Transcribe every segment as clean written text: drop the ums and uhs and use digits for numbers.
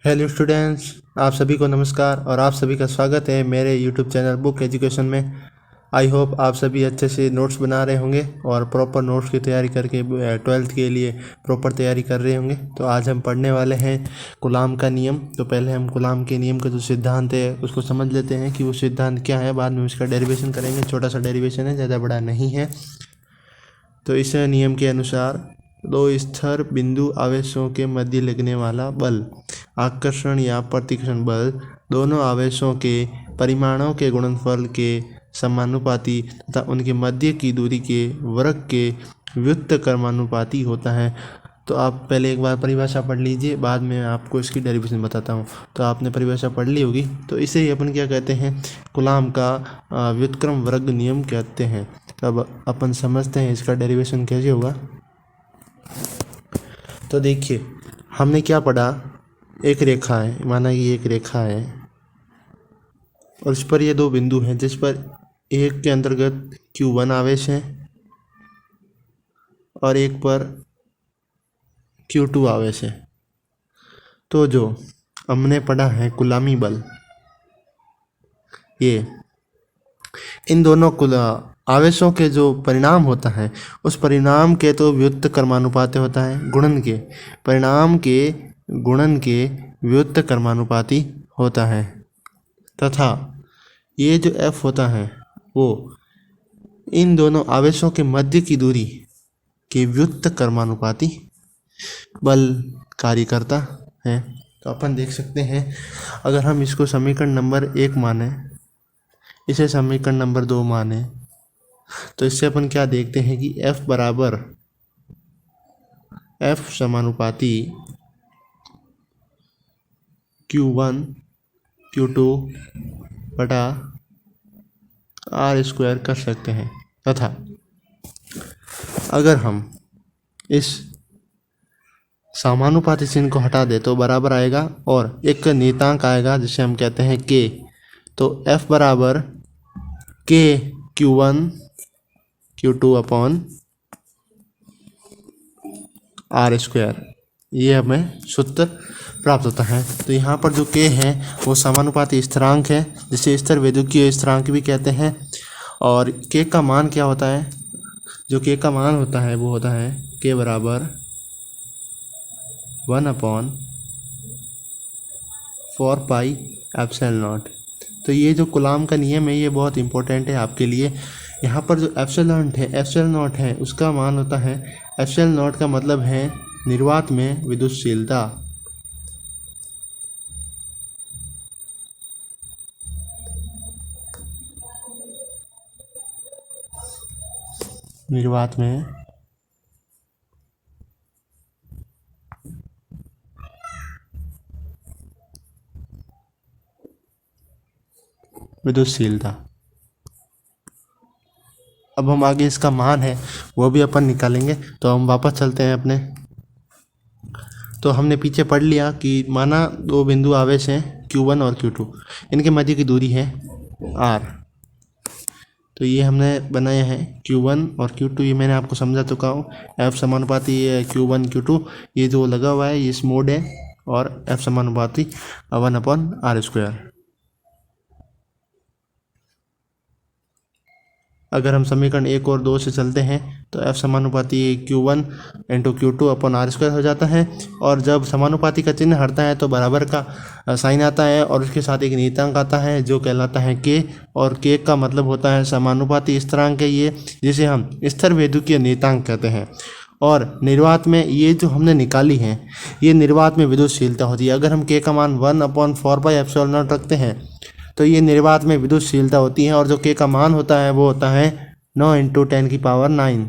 Hello students, आप सभी को नमस्कार और आप सभी का स्वागत है मेरे यूट्यूब चैनल बुक एजुकेशन में। आई होप आप सभी अच्छे से नोट्स बना रहे होंगे और प्रॉपर नोट्स की तैयारी करके 12th के लिए प्रॉपर तैयारी कर रहे होंगे। तो आज हम पढ़ने वाले हैं गुलाम का नियम। तो पहले हम गुलाम के नियम का जो सिद्धांत है उसको समझ लेते हैं कि वो सिद्धांत क्या है। बाद में उसका डेरिवेशन करेंगे, छोटा सा डेरिवेशन है, ज़्यादा बड़ा नहीं है। तो इस नियम के अनुसार दो स्थिर बिंदु आवेशों के मध्य लगने वाला बल, आकर्षण या प्रतिकर्षण बल, दोनों आवेशों के परिमाणों के गुणनफल के समानुपाती तथा उनके मध्य की दूरी के वर्ग के व्युत्क्रमानुपाती कर्मानुपाती होता है। तो आप पहले एक बार परिभाषा पढ़ लीजिए, बाद में आपको इसकी डेरिवेशन बताता हूँ। तो आपने परिभाषा पढ़ ली होगी। तो इसे ही अपन क्या कहते हैं, कूलॉम का व्युत्क्रम वर्ग नियम कहते हैं। अब अपन समझते हैं इसका डेरिवेशन कैसे होगा। तो देखिए, हमने क्या पढ़ा, एक रेखा है, माना कि एक रेखा है और इस पर ये दो बिंदु हैं जिस पर एक के अंतर्गत Q1 आवेश है और एक पर Q2 आवेश है। तो जो हमने पढ़ा है कुलामी बल, ये इन दोनों आवेशों के जो परिणाम होता है उस परिणाम के तो व्युत्क्रम कर्मानुपाती होता है, गुणन के परिणाम के गुणन के व्युत्क्रम कर्मानुपाती होता है, तथा ये जो F होता है वो इन दोनों आवेशों के मध्य की दूरी के व्युत्क्रम कर्मानुपाती बल कार्य करता है। तो अपन देख सकते हैं, अगर हम इसको समीकरण नंबर 1 माने, इसे समीकरण नंबर 2 माने, तो इससे अपन क्या देखते हैं कि F बराबर F समानुपाती Q1 Q2 बटा R² कर सकते हैं। तथा अगर हम इस समानुपाती चिन्ह को हटा दे तो बराबर आएगा और एक नियतांक आएगा जिसे हम कहते हैं K। तो F बराबर K Q1 Q2 upon R², ये हमें सूत्र प्राप्त होता है। तो यहाँ पर जो K है वो समानुपाती स्थिरांक है जिसे स्थिर वैद्युतीय स्थिरांक भी कहते हैं। और K का मान क्या होता है, जो K का मान होता है वो होता है K बराबर 1/4πε0। तो ये जो कूलॉम का नियम है ये बहुत इंपॉर्टेंट है आपके लिए। यहाँ पर जो एप्सिलॉन है उसका मान होता है, एप्सिलॉन का मतलब है निर्वात में विद्युतशीलता। निर्वात में विद्युतशीलता। अब हम आगे इसका मान है वो भी अपन निकालेंगे। तो हम वापस चलते हैं अपने। तो हमने पीछे पढ़ लिया कि माना दो बिंदु आवेश हैं Q1 और Q2, इनके मध्य की दूरी है R। तो ये हमने बनाया है Q1 और Q2, ये मैंने आपको समझा चुका हूँ। F समानुपाती Q1 Q2, ये जो लगा हुआ है ये इस मोड है, और F समानुपाती 1/R²। अगर हम समीकरण 1 और 2 से चलते हैं तो F समानुपाती Q1 into Q2 upon R² हो जाता है। और जब समानुपाती का चिन्ह हटता है तो बराबर का साइन आता है और उसके साथ एक नियतांक आता है जो कहलाता है K। और K का मतलब होता है समानुपाती स्थिरांक है ये, जिसे हम स्थिर वैद्युतीय नियतांक कहते हैं। और निर्वात में ये जो हमने निकाली है ये निर्वात में विद्युतशीलता होती है। अगर हम K का मान 1/4πε0 रखते हैं तो ये निर्वात में विद्युतशीलता होती है। और जो K का मान होता है वो होता है 9 × 10⁹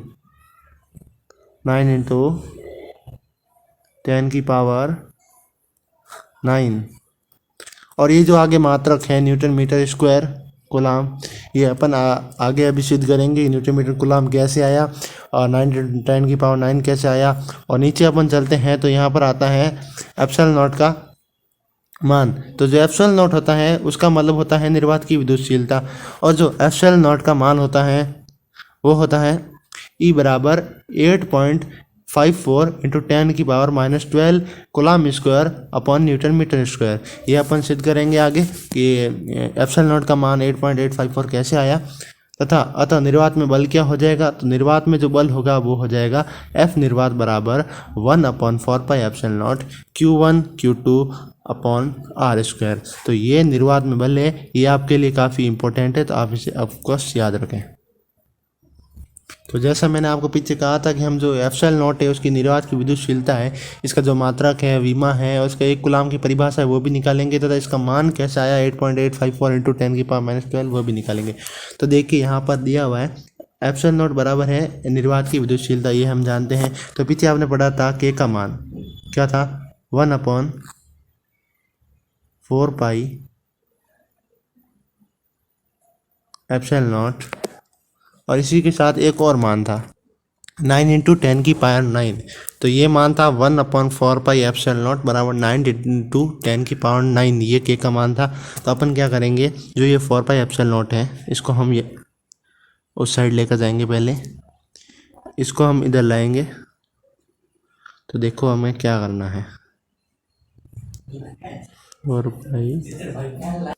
9 × 10⁹। और ये जो आगे मात्रक है न्यूटन मीटर स्क्वायर कूलॉम, ये अपन आगे अभी सिद्ध करेंगे न्यूटन मीटर कूलॉम कैसे आया और 9 × 10⁹ कैसे आया। और नीचे अपन चलते हैं तो यहाँ पर आता है एप्सिलॉन का मान। तो जो एप्सिलॉन होता है उसका मतलब होता है निर्वात की विद्युतशीलता, और जो एप्सिलॉन का मान होता है वो होता है E बराबर 8.5 54 into 10⁻⁻12 coulomb square upon newton metre square. ये अपन सिद्ध करेंगे आगे कि एप्सिलॉन नॉट का मान 8.854 कैसे आया, तथा अतः निर्वात में बल क्या हो जाएगा। तो निर्वात में जो बल होगा वो हो जाएगा F निर्वात बराबर 1/4πε0 Q1 Q2 upon R square. तो ये निर्वात में बल है, ये आपके लिए काफ़ी इंपॉर्टेंट है, तो आप इसे ऑफकोर्स याद रखें। तो जैसा मैंने आपको पीछे कहा था कि हम जो एप्सिलॉन नॉट है उसकी निर्वात की विद्युतशीलता है, इसका जो मात्रक है विमा है और इसका एक कूलम की परिभाषा है वो भी निकालेंगे, तथा इसका मान कैसे आया 8.854 इंटू 10⁻⁻12 वो भी निकालेंगे। तो देखिए यहाँ पर दिया हुआ है एप्सिलॉन नॉट बराबर है निर्वात की विद्युतशीलता, ये हम जानते हैं। तो पीछे आपने पढ़ा था के का मान क्या था 1/4π एप्सिलॉन नॉट, और इसी के साथ एक और मान था 9 इंटू 10⁻9। तो ये मान था 1/4π एप्सिलॉन नॉट बराबर 9 इंटू 10⁻9, ये के का मान था। तो अपन क्या करेंगे, जो ये 4π एप्सिलॉन नॉट है इसको हम ये उस साइड लेकर जाएंगे, पहले इसको हम इधर लाएंगे। तो देखो हमें क्या करना है, 4π।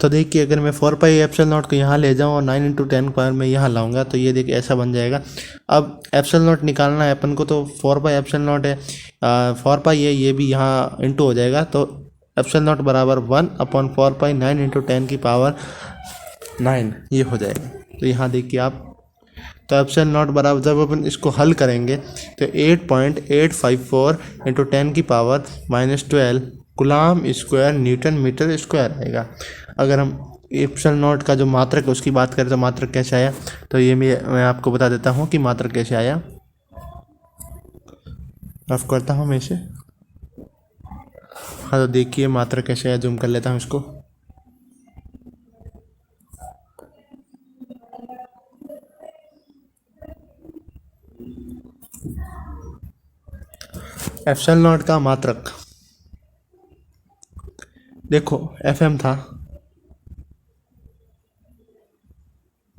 तो देखिए अगर मैं 4π एप्सिलॉन नॉट को यहाँ ले जाऊँ और 9 इंटू 10 में यहाँ लाऊंगा तो ये देखिए ऐसा बन जाएगा। अब एप्सिलॉन नॉट निकालना है अपन को, तो 4π एप्सिलॉन नॉट है 4π है, ये भी यहाँ इंटू हो जाएगा। तो एप्सिलॉन नॉट बराबर 1/4π 9 इंटू 10⁻9 ये हो जाएगा। तो यहाँ देखिए आप, तो एप्सिलॉन नॉट बराबर जब अपन इसको हल करेंगे तो 8.854 into 10⁻⁻12 coulomb square newton metre square आएगा। अगर हम एप्सिलॉन नॉट का जो मात्रक है उसकी बात करें तो मात्रक कैसे आया, तो ये मैं आपको बता देता हूँ कि मात्रक कैसे आया। रफ करता हूँ मैं इसे। हाँ तो देखिए मात्रक कैसे आया, जूम कर लेता हूँ इसको। एप्सिलॉन नॉट का मात्रक देखो FM था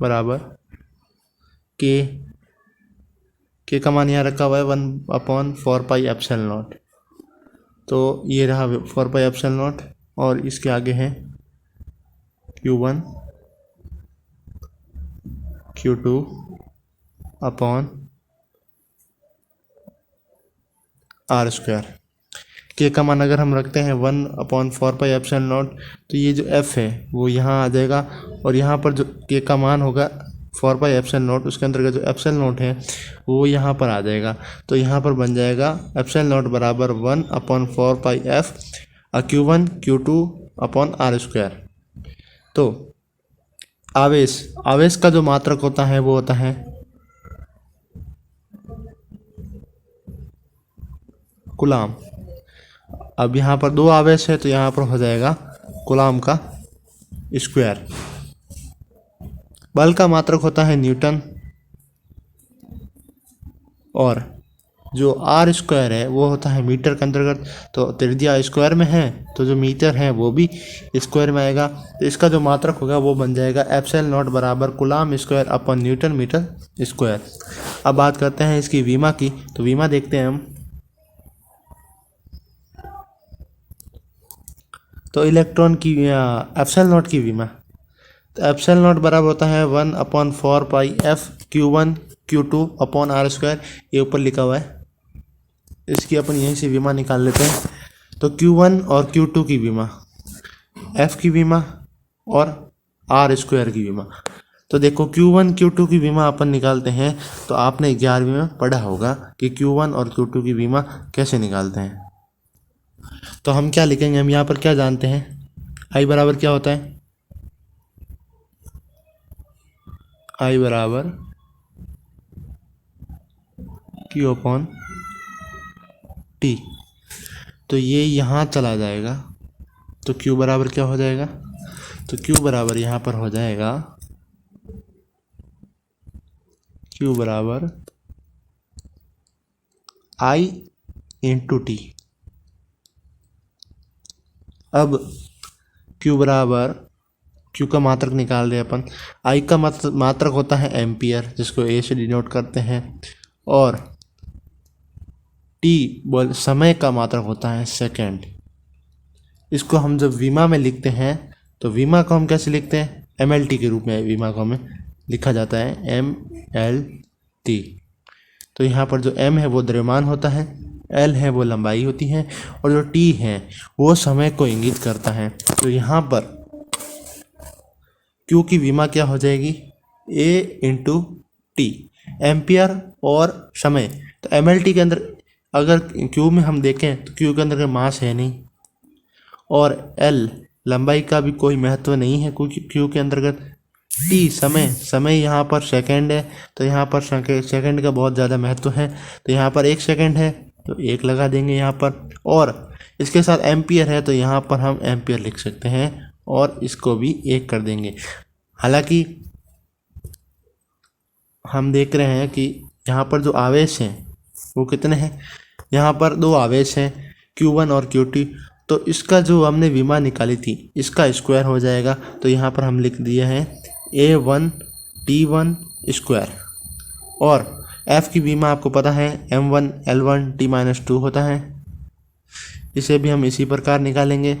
बराबर के का मान यहाँ रखा हुआ है 1/4π एप्सिलॉन नॉट। तो ये रहा 4π एप्सिलॉन नॉट, और इसके आगे है Q1 Q2 upon R square. के का मान अगर हम रखते हैं 1/4π एप्सिलॉन नॉट, तो ये जो F है वो यहाँ आ जाएगा, और यहाँ पर जो के का मान होगा 4π एप्सिलॉन नॉट उसके अंतर्गत जो एप्सिलॉन नॉट है वो यहाँ पर आ जाएगा। तो यहाँ पर बन जाएगा एप्सिलॉन नॉट बराबर 1/4π F Q1 Q2 upon R square. तो आवेश का जो मात्रक होता है वो होता है कूलम। अब यहाँ पर दो आवेश है तो यहाँ पर हो जाएगा कूलम का स्क्वायर। बल का मात्रक होता है न्यूटन, और जो आर स्क्वायर है वो होता है मीटर के अंतर्गत। तो त्रिज्या स्क्वायर में है तो जो मीटर है वो भी स्क्वायर में आएगा। तो इसका जो मात्रक होगा वो बन जाएगा एप्सिलॉन नॉट बराबर coulomb square upon newton metre square. अब बात करते हैं इसकी विमा की। तो विमा देखते हैं हम। तो इलेक्ट्रॉन की एप्सिलॉन नॉट की विमा, तो एप्सिलॉन नॉट बराबर होता है 1/4π F Q1 Q2 upon R square. ये ऊपर लिखा हुआ है, इसकी अपन यहीं से विमा निकाल लेते हैं। तो Q1 और Q2 की विमा, F की विमा और आर स्क्वायर की विमा। तो देखो Q1 Q2 की विमा अपन निकालते हैं, तो आपने 11वीं में पढ़ा होगा कि Q1 और Q2 की विमा कैसे निकालते हैं। तो हम क्या लिखेंगे, हम यहाँ पर क्या जानते हैं, I बराबर क्या होता है, I बराबर Q अपॉन T। तो ये यहाँ चला जाएगा, तो Q बराबर क्या हो जाएगा, तो Q बराबर यहाँ पर हो जाएगा Q बराबर I इंटू T। अब Q बराबर, Q का मात्रक निकाल रहे अपन। I का मात्रक होता है एम्पियर, जिसको A से डिनोट करते हैं, और टी बोल समय का मात्रक होता है सेकंड। इसको हम जब विमा में लिखते हैं तो विमा को हम कैसे लिखते हैं, mlt के रूप में विमा को हमें लिखा जाता है mlt। तो यहाँ पर जो m है वो द्रव्यमान होता है, l है वो लंबाई होती है और जो t है वो समय को इंगित करता है। तो यहाँ पर q की विमा क्या हो जाएगी, a इंटू टी, एम्पियर और समय। तो mlt के अंदर अगर q में हम देखें तो q के अंदर का मास है नहीं और l लंबाई का भी कोई महत्व नहीं है क्योंकि q के अंतर्गत। टी समय यहाँ पर सेकंड है तो यहाँ पर सेकंड का बहुत ज़्यादा महत्व है। तो यहाँ पर 1 सेकंड है तो 1 लगा देंगे यहाँ पर, और इसके साथ एम्पियर है तो यहाँ पर हम एम्पियर लिख सकते हैं और इसको भी 1 कर देंगे। हालांकि हम देख रहे हैं कि यहाँ पर जो आवेश हैं वो कितने हैं, यहाँ पर 2 आवेश हैं Q1 और Q2। तो इसका जो हमने विमा निकाली थी इसका स्क्वायर हो जाएगा। तो यहाँ पर हम लिख दिए हैं A1 T1 स्क्वायर, और F की विमा आपको पता है M1 L1 T-2 होता है। इसे भी हम इसी प्रकार निकालेंगे,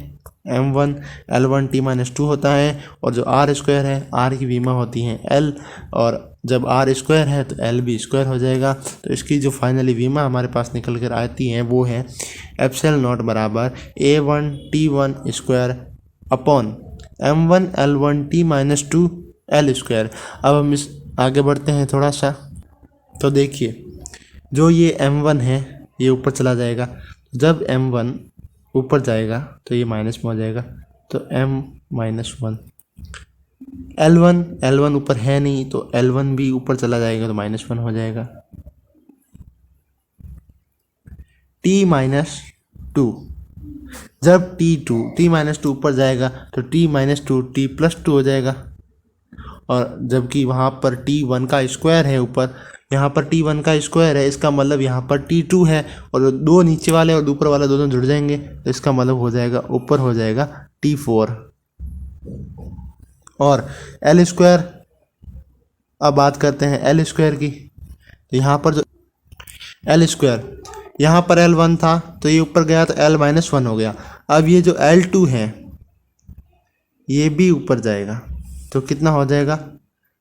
M1 L1 T-2 होता है, और जो R स्क्वायर है R की विमा होती है L, और जब R स्क्वायर है तो L भी स्क्वायर हो जाएगा। तो इसकी जो फाइनली विमा हमारे पास निकल कर आती है वो है एप्सिलॉन नॉट बराबर A1 T1 square upon M1 L1 T-2 L square. अब हम इस आगे बढ़ते हैं थोड़ा सा, तो देखिए जो ये M1 है ये ऊपर चला जाएगा, जब M1 ऊपर जाएगा तो ये माइनस में हो जाएगा, तो M-1। L1 ऊपर है नहीं तो L1 भी ऊपर चला जाएगा तो -1 हो जाएगा। T-2, जब T-2 ऊपर जाएगा तो T-2 T+2 हो जाएगा, और जबकि वहाँ पर T1 का स्क्वायर है ऊपर, यहाँ पर T1 का स्क्वायर है, इसका मतलब यहाँ पर T2 है, और 2 नीचे वाले और ऊपर वाला दोनों जुड़ जाएंगे तो इसका मतलब हो जाएगा ऊपर हो जाएगा T4। और L स्क्वायर, अब बात करते हैं L स्क्वायर की। तो यहाँ पर जो L स्क्वायर, यहाँ पर L1 था तो ये ऊपर गया तो L-1 हो गया। अब ये जो L2 है ये भी ऊपर जाएगा तो कितना हो जाएगा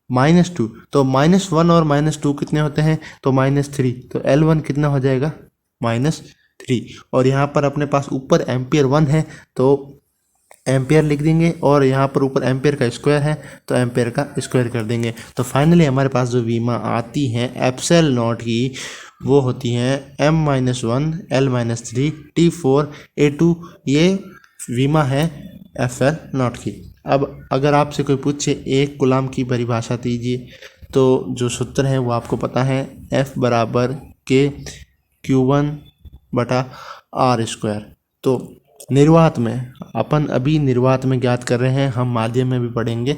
-2। तो -1 और -2 कितने होते हैं, तो -3। तो L1 कितना हो जाएगा -3। और यहाँ पर अपने पास ऊपर एम्पियर 1 है तो एम्पियर लिख देंगे, और यहाँ पर ऊपर एम्पियर का स्क्वायर है तो एम्पियर का स्क्वायर कर देंगे। तो फाइनली हमारे पास जो विमा आती है एप्सिलॉन नॉट की वो होती हैं M-1 L-3 T4 A2, ये विमा है एफएल नॉट की। अब अगर आपसे कोई पूछे 1 कूलाम की परिभाषा दीजिए, तो जो सूत्र है वो आपको पता है, F बराबर K Q1/R²। तो निर्वात में अपन अभी निर्वात में ज्ञात कर रहे हैं, हम माध्यम में भी पढ़ेंगे।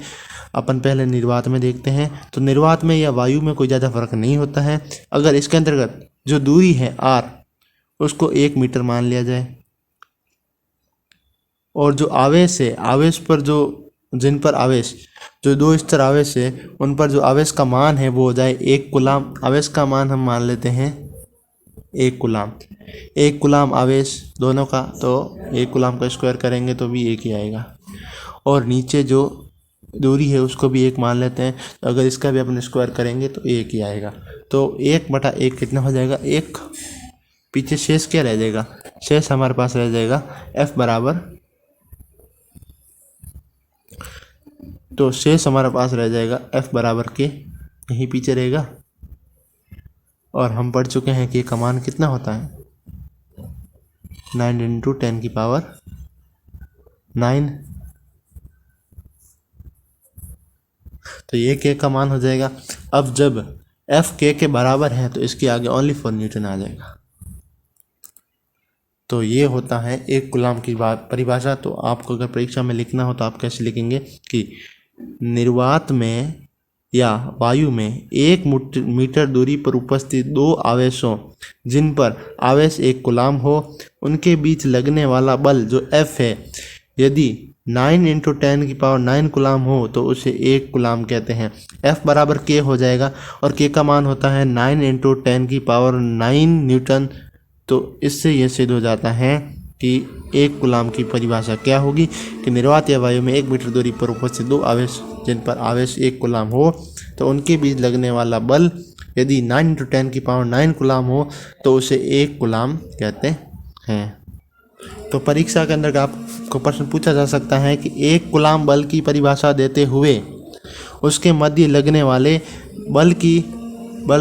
अपन पहले निर्वात में देखते हैं। तो निर्वात में या वायु में कोई ज़्यादा फर्क नहीं होता है। अगर इसके अंतर्गत जो दूरी है R उसको 1 मीटर मान लिया जाए, और जो आवेश है, आवेश पर जो जिन पर आवेश जो 2 स्तर आवेश है उन पर जो आवेश का मान है वो हो जाए 1 कूलाम। आवेश का मान हम मान लेते हैं 1 कूलाम। 1 कूलाम आवेश दोनों का, तो 1 कूलाम का स्क्वायर करेंगे तो भी 1 ही आएगा। और नीचे जो दूरी है उसको भी 1 मान लेते हैं, तो अगर इसका भी अपन स्क्वायर करेंगे तो 1 ही आएगा। तो 1/1 कितना हो जाएगा 1। पीछे शेष क्या रह जाएगा, शेष हमारे पास रह जाएगा F बराबर, तो शेष हमारे पास रह जाएगा F बराबर के, यहीं पीछे रहेगा। और हम पढ़ चुके हैं कि का मान कितना होता है 9 × 10⁹ तो ये K का मान हो जाएगा। अब जब F K के बराबर है तो इसके आगे ओनली 4 न्यूटन आ जाएगा। तो ये होता है 1 कूलाम की परिभाषा। तो आपको अगर परीक्षा में लिखना हो तो आप कैसे लिखेंगे कि निर्वात में या वायु में 1 मीटर दूरी पर उपस्थित 2 आवेशों जिन पर आवेश 1 कूलाम हो, उनके बीच लगने वाला बल जो F है, यदि 9 × 10⁹ कूलाम हो तो उसे 1 कूलाम कहते हैं। F बराबर K हो जाएगा, और K का मान होता है 9 × 10⁹ न्यूटन तो इससे ये सिद्ध हो जाता है कि एक कूलाम की परिभाषा क्या होगी कि निर्वात या वायु में 1 मीटर दूरी पर उपस्थित दो आवेश जिन पर आवेश 1 कूलाम हो तो उनके बीच लगने वाला बल यदि 9 × 10⁹ कूलाम हो तो उसे 1 कूलाम कहते हैं। तो परीक्षा के अंदर आपको प्रश्न पूछा जा सकता है कि 1 कूलाम बल की परिभाषा देते हुए उसके मध्य लगने वाले बल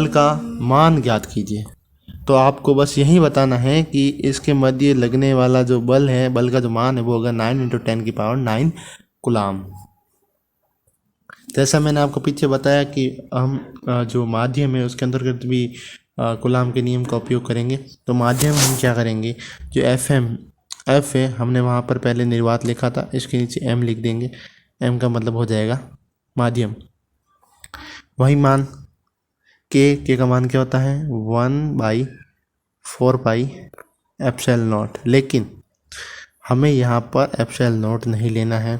का मान ज्ञात कीजिए। तो आपको बस यही बताना है कि इसके मध्य लगने वाला जो बल है, बल का जो मान है वो होगा 9 × 10⁹ कूलाम। जैसा मैंने आपको पीछे बताया कि हम जो माध्यम है उसके अंतर्गत भी कूलाम के नियम का उपयोग करेंगे। तो माध्यम हम क्या करेंगे, जो एफ है हमने वहाँ पर पहले निर्वात लिखा था, इसके नीचे एम लिख देंगे। एम का मतलब हो जाएगा माध्यम। वही मान के का मान क्या होता है 1/4πε0। लेकिन हमें यहाँ पर ε0 नहीं लेना है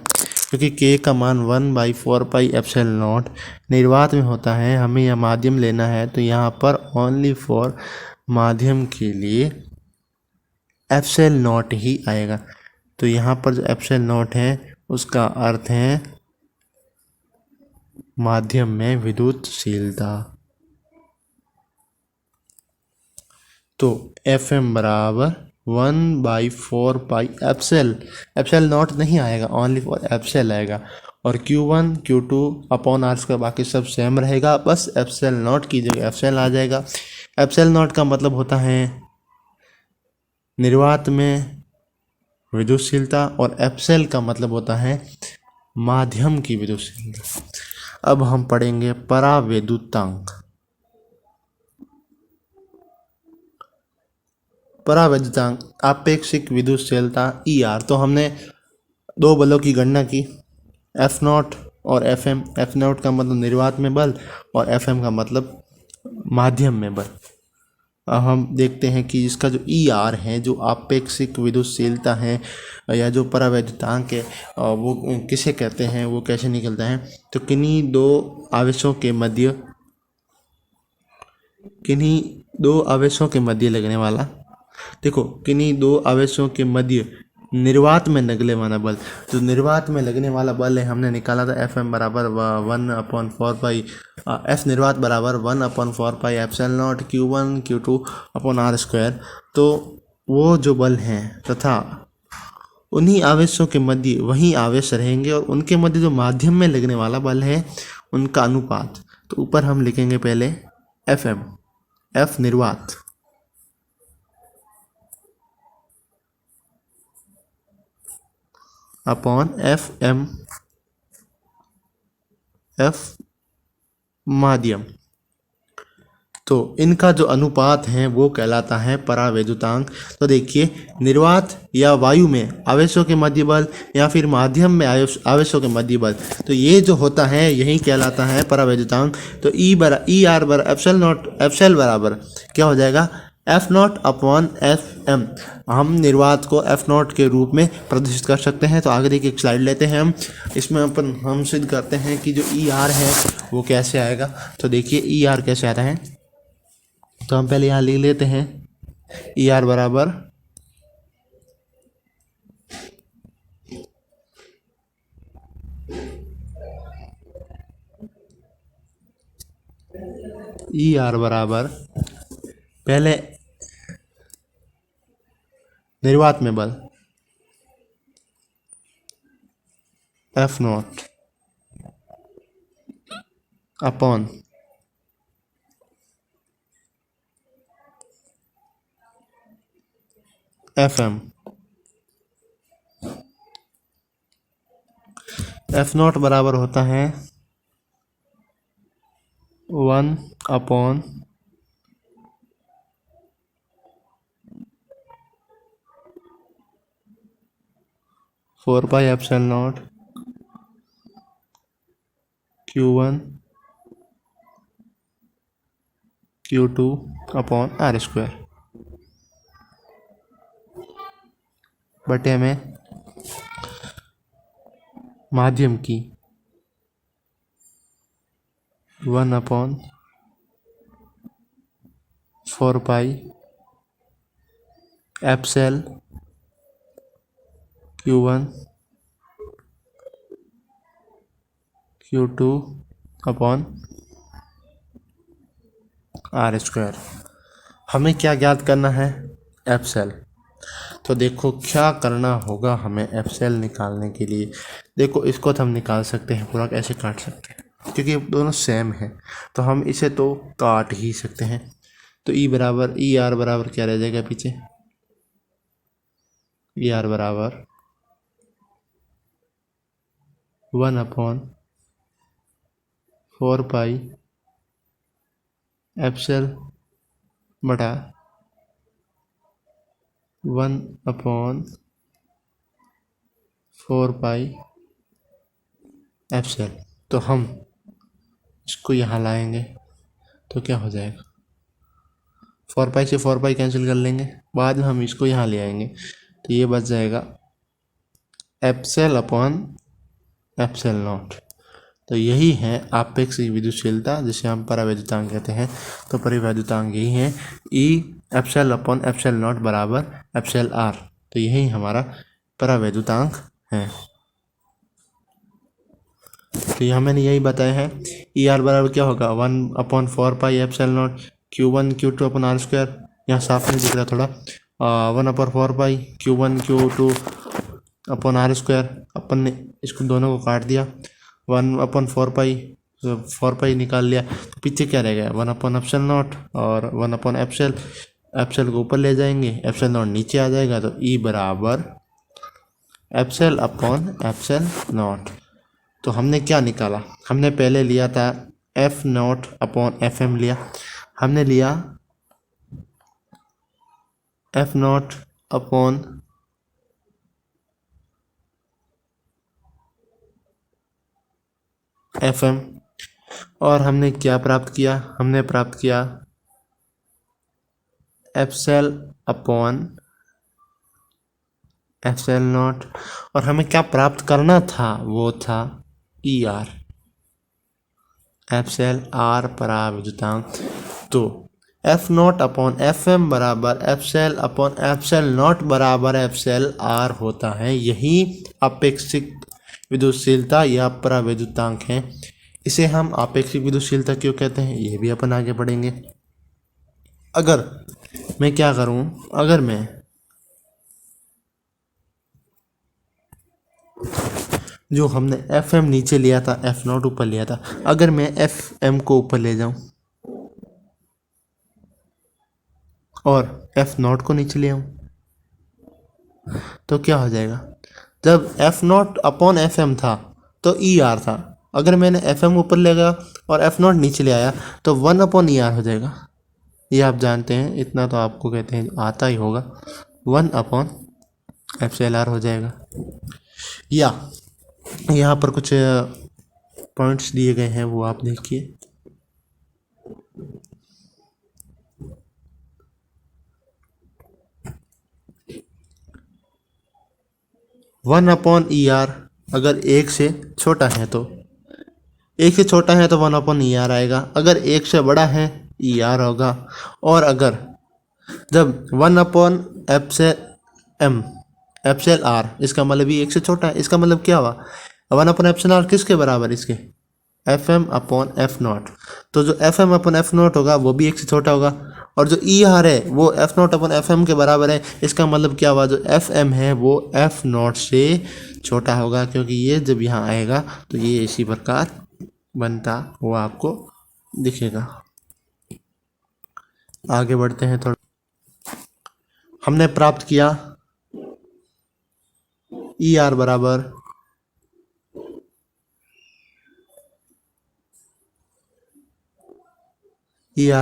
क्योंकि के का मान 1/4πε0 निर्वात में होता है। हमें यह माध्यम लेना है तो यहाँ पर ओनली फॉर माध्यम के लिए ε0 ही आएगा। तो यहाँ पर जो ε0 है उसका अर्थ है माध्यम में विद्युतशीलता। तो Fm बराबर 1/4πε0 नहीं आएगा, ओनली फॉर एप्सल आएगा। और Q1 Q2 upon R square बाकी सब सेम रहेगा, बस ε0 की जगह एप्सल आ जाएगा। ε0 का मतलब होता है निर्वात में विद्युतशीलता और एप्सल का मतलब होता है माध्यम की विद्युतशीलता। अब हम पढ़ेंगे परावैद्युतांक। परावैद्युतांक आपेक्षिक विद्युतशीलता ER। तो हमने 2 बलों की गणना की, F0 और FM। F0 का मतलब निर्वात में बल और FM का मतलब माध्यम में बल। अब हम देखते हैं कि इसका जो ER है, जो आपेक्षिक विद्युतशीलता है या जो परावैद्युतांक है, वो किसे कहते हैं, वो कैसे निकलता है। तो किन्हीं दो आवेशों के मध्य लगने वाला, देखो किन्हीं दो आवेशों के मध्य निर्वात में लगने वाला बल, जो निर्वात में लगने वाला बल है हमने निकाला था Fm बराबर 1/4π F निर्वात बराबर 1/4πε0 Q1 Q2 upon R square. तो वो जो बल हैं तथा उन्हीं आवेशों के मध्य वही आवेश रहेंगे और उनके मध्य जो माध्यम में लगने वाला बल है उनका अनुपात। तो ऊपर हम लिखेंगे पहले Fm, F निर्वात अपॉन Fm, F माध्यम। तो इनका जो अनुपात है वो कहलाता है परावैद्युतांक। तो देखिए, निर्वात या वायु में आवेशों के मध्य बल या फिर माध्यम में आवेशों के मध्य बल, तो ये जो होता है यही कहलाता है परावैद्युतांक। तो ER बराबर एप्सल बराबर क्या हो जाएगा F0 अपॉन Fm। हम निर्वात को F0 के रूप में प्रदर्शित कर सकते हैं। तो आगे देखिए एक स्लाइड लेते हैं हम, इसमें हम सिद्ध करते हैं कि जो ER है वो कैसे आएगा। तो देखिए ER कैसे आता है, तो हम पहले यहाँ लिख लेते हैं ER बराबर पहले निर्वात में बल F0 अपॉन Fm। F0 बराबर होता है 1/4πε0 Q1 Q2 upon R square बटे में माध्यम की 1/4π एप्सल Q1 Q2 upon R square. हमें क्या ज्ञात करना है? एप्सल। तो देखो क्या करना होगा हमें एप्सल निकालने के लिए। देखो इसको तो हम निकाल सकते हैं, पूरा कैसे काट सकते हैं क्योंकि ये दोनों सेम है, तो हम इसे तो काट ही सकते हैं। तो ई बराबर ई आर बराबर क्या रह जाएगा पीछे? ई आर बराबर 1/4 पाई एप्सल बटा 1/4 पाई एप्सल। तो हम इसको यहाँ लाएंगे तो क्या हो जाएगा? 4 पाई से 4 पाई कैंसिल कर लेंगे, बाद में हम इसको यहाँ ले आएंगे तो ये बच जाएगा एप्सल अपॉन एप्सल नॉट। तो यही है आपेक्षिक विद्युतशीलता, जिसे हम परावैद्युतांक कहते हैं। तो परावैद्युतांक यही है ई एप्सल अपॉन एप्सल नॉट बराबर एप्सल आर। तो यही हमारा परावैद्युतांक है। तो यहाँ मैंने यही बताया है। ई आर बराबर क्या होगा? 1/4 pi epsilon nought Q1 Q2 upon R square. यहाँ साफ नहीं दिख रहा थोड़ा। 1/4 pi Q1 Q2 upon R square. अपन ने इसको दोनों को काट दिया। 1/4 पाई 4 पाई निकाल लिया तो पीछे क्या रह गया? 1/एप्सल नॉट और 1/एप्सल। एप्सल को ऊपर ले जाएंगे, एप्सल नॉट नीचे आ जाएगा। तो ई बराबर एप्सल अपॉन एप्सल नॉट। तो हमने क्या निकाला? हमने पहले लिया था F not upon F M लिया। हमने लिया F not upon F M, और हमने क्या प्राप्त किया? हमने प्राप्त किया एप्सल अपॉन एप्सल नॉट। और हमें क्या प्राप्त करना था? वो था ई आर, एप्सल आर परावैद्युतांक। तो F not upon F M बराबर एप्सल अपॉन एप्सल नॉट बराबर एप्सल आर होता है। यही अपेक्षिक विद्युतशीलता या परावैद्युतांक है। इसे हम आपेक्षिक विद्युतशीलता क्यों कहते हैं, ये भी अपन आगे पढ़ेंगे। अगर मैं क्या करूं, अगर मैं जो हमने एफ एम नीचे लिया था, एफ नॉट ऊपर लिया था, अगर मैं एफ एम को ऊपर ले जाऊं और एफ नॉट को नीचे ले आऊं तो क्या हो जाएगा? जब F not upon F M था तो ई आर था। अगर मैंने एफ एम ऊपर ले गया और एफ नॉट नीचे ले आया तो 1/ई आर हो जाएगा। ये आप जानते हैं, इतना तो आपको कहते हैं आता ही होगा। 1/एप्सल आर हो जाएगा। या यहाँ पर कुछ पॉइंट्स दिए गए हैं, वो आप देखिए। वन अपॉन ई आर अगर एक से छोटा है तो 1/ई आर आएगा। अगर एक से बड़ा है ई आर होगा। और अगर जब 1/एप्सल एप्सल आर, इसका मतलब भी एक से छोटा है। इसका मतलब क्या हुआ? 1/एप्सल आर किसके बराबर? इसके F M upon F naught. तो जो F M upon F naught होगा वो भी एक से छोटा होगा, और जो ई आर है वो F not upon F M के बराबर है। इसका मतलब क्या हुआ? जो एफ एम है वो एफ नॉट से छोटा होगा, क्योंकि ये जब यहाँ आएगा तो ये इसी प्रकार बनता हुआ आपको दिखेगा। आगे बढ़ते हैं थोड़ा। हमने प्राप्त किया ई आर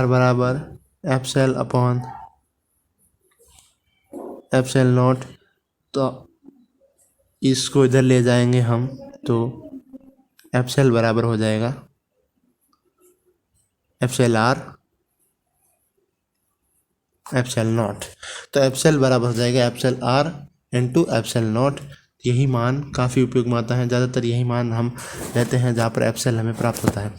बराबर एप्सल अपॉन एप्सल नॉट। तो इसको इधर ले जाएंगे हम तो एप्सल बराबर हो जाएगा एप्सल आर एप्सल नॉट। तो एप्सल बराबर हो जाएगा epsilon R into epsilon naught. यही मान काफ़ी उपयोग में आता है, ज़्यादातर यही मान हम लेते हैं जहाँ पर एप्सल हमें प्राप्त होता है।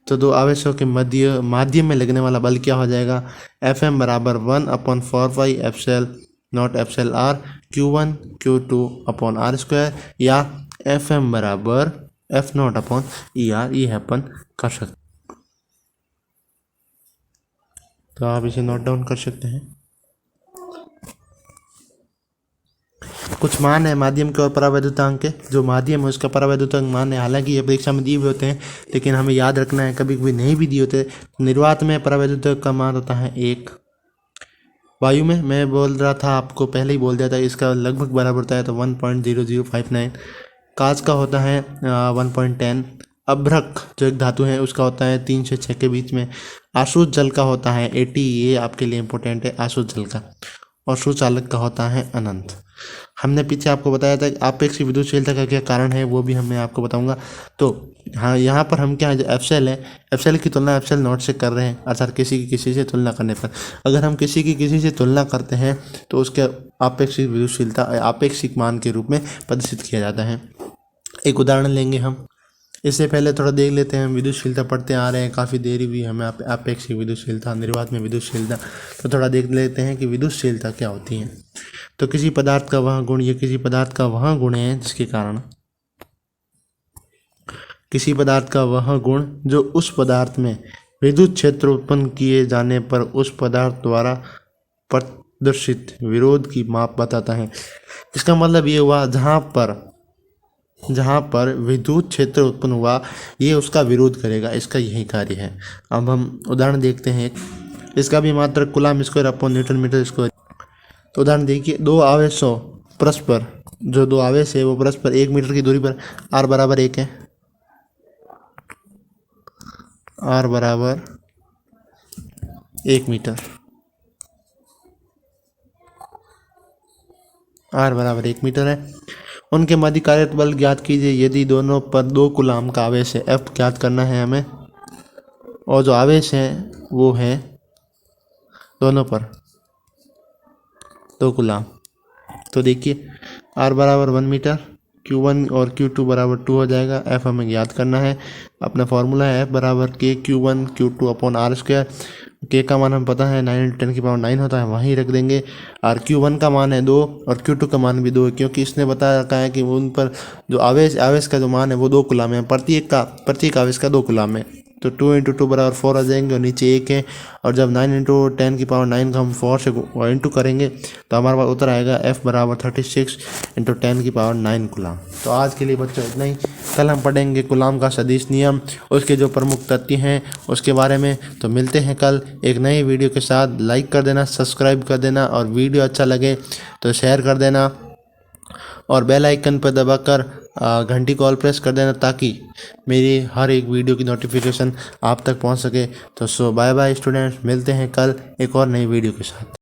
तो दो आवेशों के माध्यम में लगने वाला बल क्या हो जाएगा? एफ एम बराबर 1/4 pi epsilon nought epsilon R Q1 Q2 upon R square या FM बराबर F नॉट अपॉन ER, ये अपन कर सकते। तो आप इसे नोट डाउन कर सकते हैं। कुछ मान है माध्यम के और परावैद्युतांक के। जो माध्यम है उसका परावैद्युतांक मान है, हालांकि ये परीक्षा में दिए हुए होते हैं, लेकिन हमें याद रखना है कभी कभी नहीं भी दिए होते। निर्वात में परावैद्युतांक का मान होता है 1। वायु में मैं बोल रहा था, आपको पहले ही बोल दिया था, इसका लगभग बराबर होता है तो 1.0059। कांच का होता है 1.10। अभ्रक जो एक धातु है उसका होता है 3 से 6 के बीच में। आशुद्ध जल का होता है 80, ये आपके लिए इंपॉर्टेंट है आशुद्ध जल का। और सुचालक का होता है अनंत। हमने पीछे आपको बताया था कि आपेक्षिक विद्युतशीलता का क्या कारण है, वो भी मैं आपको बताऊंगा। तो हाँ, यहाँ पर हम क्या एफसेल है, एफसेल की तुलना एफसेल नॉट से कर रहे हैं, अर्थात किसी की किसी से तुलना करने पर। अगर हम किसी की किसी से तुलना करते हैं तो उसके आपेक्षिक विद्युतशीलता आपेक्षिक मान के रूप में प्रदर्शित किया जाता है। एक उदाहरण लेंगे हम। इससे पहले थोड़ा देख लेते हैं, हम विद्युतशीलता पढ़ते आ रहे हैं, काफ़ी देरी हुई हमें आपेक्षिक विद्युतशीलता, निर्वात में विद्युतशीलता। तो थोड़ा देख लेते हैं कि विद्युतशीलता क्या होती है। तो किसी पदार्थ का वह गुण, ये किसी पदार्थ का वह गुण है जिसके कारण, किसी पदार्थ का वह गुण जो उस पदार्थ में विद्युत क्षेत्र उत्पन्न किए जाने पर उस पदार्थ द्वारा प्रदर्शित विरोध की माप बताता है। इसका मतलब ये हुआ जहाँ पर विद्युत क्षेत्र उत्पन्न हुआ ये उसका विरोध करेगा, इसका यही कार्य है। अब हम उदाहरण देखते हैं। इसका भी मात्रक coulomb square upon newton metre square. तो उदाहरण देखिए, दो आवेशों परस्पर, जो दो आवेश है वो परस्पर 1 मीटर की दूरी पर, R बराबर 1 है, R बराबर 1 मीटर, R बराबर 1 मीटर है। उनके मध्य कार्यरत बल ज्ञात कीजिए यदि दोनों पर 2 कूलम का आवेश है। F ज्ञात करना है हमें, और जो आवेश है वो है दोनों पर 2 कूलम। तो देखिए R बराबर 1 मीटर, Q1 और Q2 बराबर 2 हो जाएगा। F हमें याद करना है, अपना फॉर्मूला है F बराबर K Q1 Q2 upon R square. K का मान हम पता है 9 × 10⁹ होता है, वहीं रख देंगे। और Q1 का मान है 2 और Q2 का मान भी 2 है, क्योंकि इसने बता रखा है कि उन पर जो आवेश का जो मान है वो 2 कूलम है, प्रत्येक आवेश का 2 कूलम है। तो 2 × 2 बराबर 4 आ जाएंगे, और नीचे 1 है। और जब 9 × 10⁹ का हम 4 से इंटू करेंगे तो हमारे पास उत्तर आएगा F बराबर 36 × 10⁹ कूलम। तो आज के लिए बच्चों इतना ही। कल हम पढ़ेंगे कूलम का सदिश नियम, उसके जो प्रमुख तथ्य हैं उसके बारे में। तो मिलते हैं कल एक नई वीडियो के साथ। लाइक कर देना, सब्सक्राइब कर देना, और वीडियो अच्छा लगे तो शेयर कर देना, और बेल आइकन पर दबाकर घंटी को ऑल प्रेस कर देना, ताकि मेरी हर एक वीडियो की नोटिफिकेशन आप तक पहुंच सके। तो बाय बाय स्टूडेंट्स, मिलते हैं कल एक और नई वीडियो के साथ।